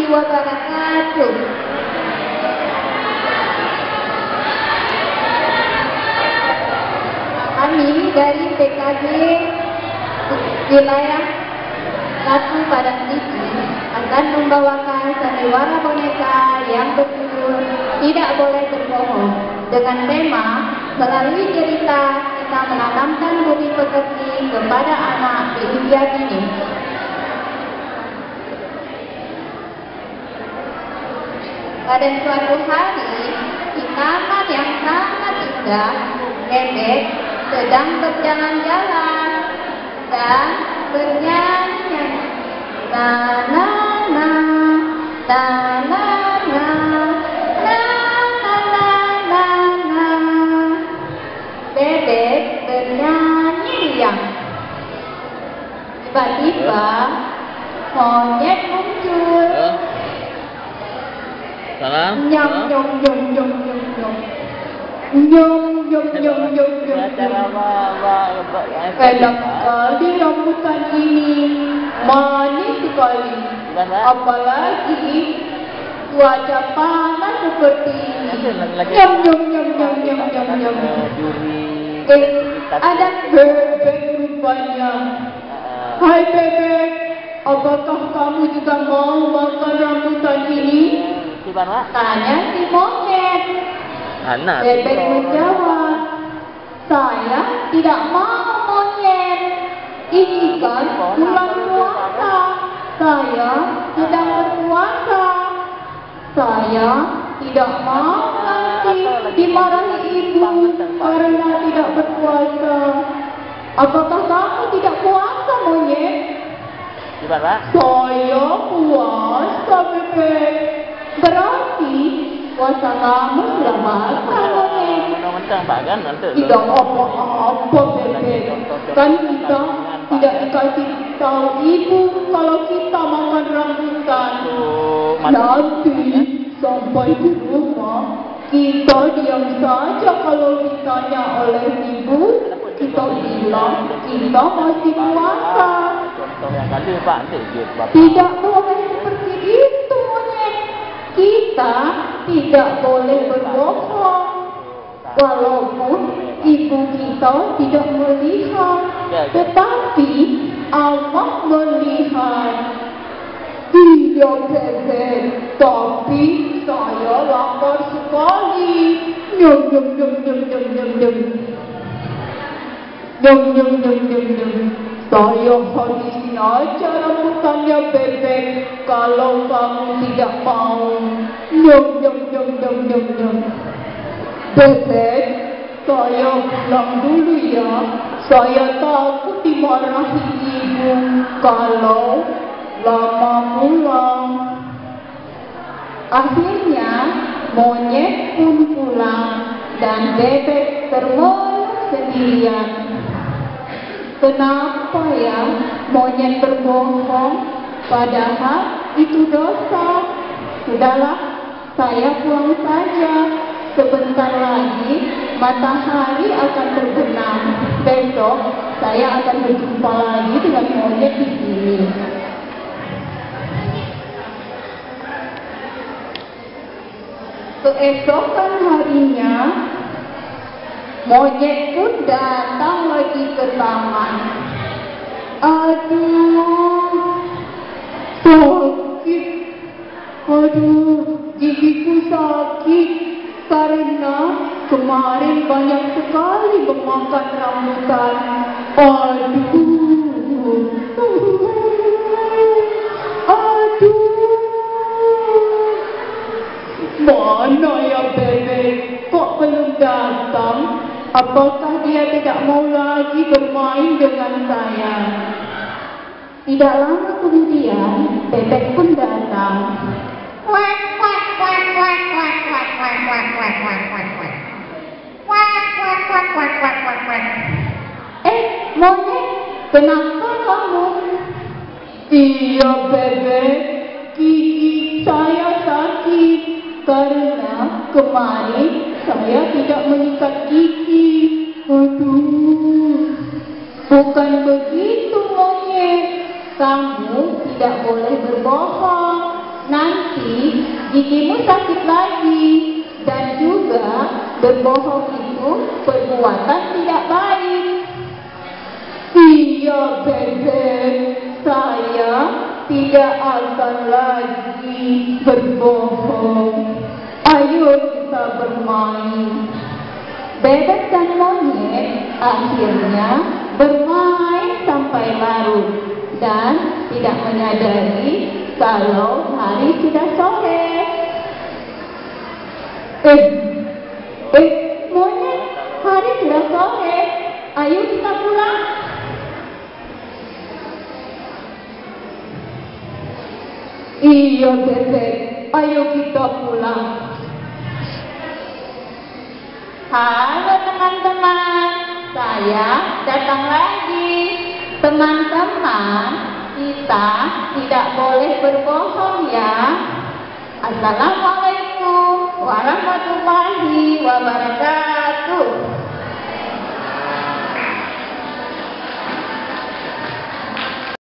wabarakatuh. Kami dari PKB wilayah 1 Padang Sisi akan membawakan sandiwara boneka yang berjudul Tidak Boleh Berbohong dengan tema melalui cerita kita menanamkan budi pekerti kepada anak di usia dini. Pada suatu hari, di taman yang sangat indah, Bebek sedang berjalan-jalan dan bernyanyi. Na na na na na na na na na na na. Bebek bernyanyi riang. Tiba-tiba monyet muncul. Salam. Nyom nyom nyom nyom nyom nyom. Nyom nyom nyom nyom nyom. Enak sekali rambutan ini, manis sekali. Apalagi cuaca panas seperti ini. Nyom nyom nyom nyom nyom nyom nyom. Ada bebek rupanya. Hai bebek, apakah kamu juga mau makan rambutan ini? Tanya si monyet. Bebek menjawab, saya tidak mau monyet. Ini kan bulan puasa. Saya sedang berpuasa. Saya tidak mau nanti dimarahi ibu karena tidak berpuasa. Apakah kamu tidak puasa, monyet? Saya puasa, bebek. Berarti puasa kamu sudah batal, monyet. Tidak apa-apa, bebek. Kan kita tidak dikasih tahu ibu kalau kita makan rambutan. Nanti sampai di rumah kita diam saja kalau ditanya oleh ibu. Kita bilang kita masih puasa. Tidak boleh seperti itu, monyet. Kita tidak boleh berbohong walaupun ibu kita tidak melihat, tetapi Allah melihat. Iya bebek, tapi saya lapar sekali. Nyum nyum nyum nyum nyum nyum nyum. Nyum nyum nyum nyum nyum. Saya habisin aja rambutannya, bebek, kalau kamu tidak mau. Nyum nyum nyum nyum nyum nyum. Bebek, saya pulang dulu ya. Saya takut dimarahi ibu kalau lama pulang. Akhirnya monyet pun pulang dan bebek termenung sendirian. Kenapa ya monyet berbohong? Padahal itu dosa. Sudahlah, saya pulang saja. Sebentar lagi matahari akan terbenam. Besok saya akan berjumpa lagi dengan monyet di sini. Keesokan harinya, monyet pun datang lagi ke taman. Aduh, sakit. Aduh, gigiku sakit karena kemarin banyak sekali memakan rambutan. Aduh, aduh. Mana ya bebek? Kok belum datang? Apakah dia tidak mau lagi bermain dengan saya? Tidak lama kemudian, bebek pun datang. Kuak kuak kuak kuak kuak kuak kuak kuak kuak kuak kuak kuak. Kuak kuak kuak kuak kuak kuak kuak. Monyet, kenapa kamu? Iya bebek, gigi saya sakit karena kemarin saya tidak menyikat gigi. Aduh, bukan begitu monyet. Kamu tidak boleh berbohong. Nanti gigimu sakit lagi. Dan juga berbohong itu perbuatan tidak baik. Iya bebek, saya tidak akan lagi berbohong. Ayo kita bermain. Bebek dan monyet akhirnya bermain sampai larut dan tidak menyadari kalau hari sudah sore. Monyet, hari sudah sore. Ayo kita pulang. Iya bebek, ayo kita pulang. Halo teman-teman, saya datang lagi. Teman-teman, kita tidak boleh berbohong ya. Assalamualaikum warahmatullahi wabarakatuh.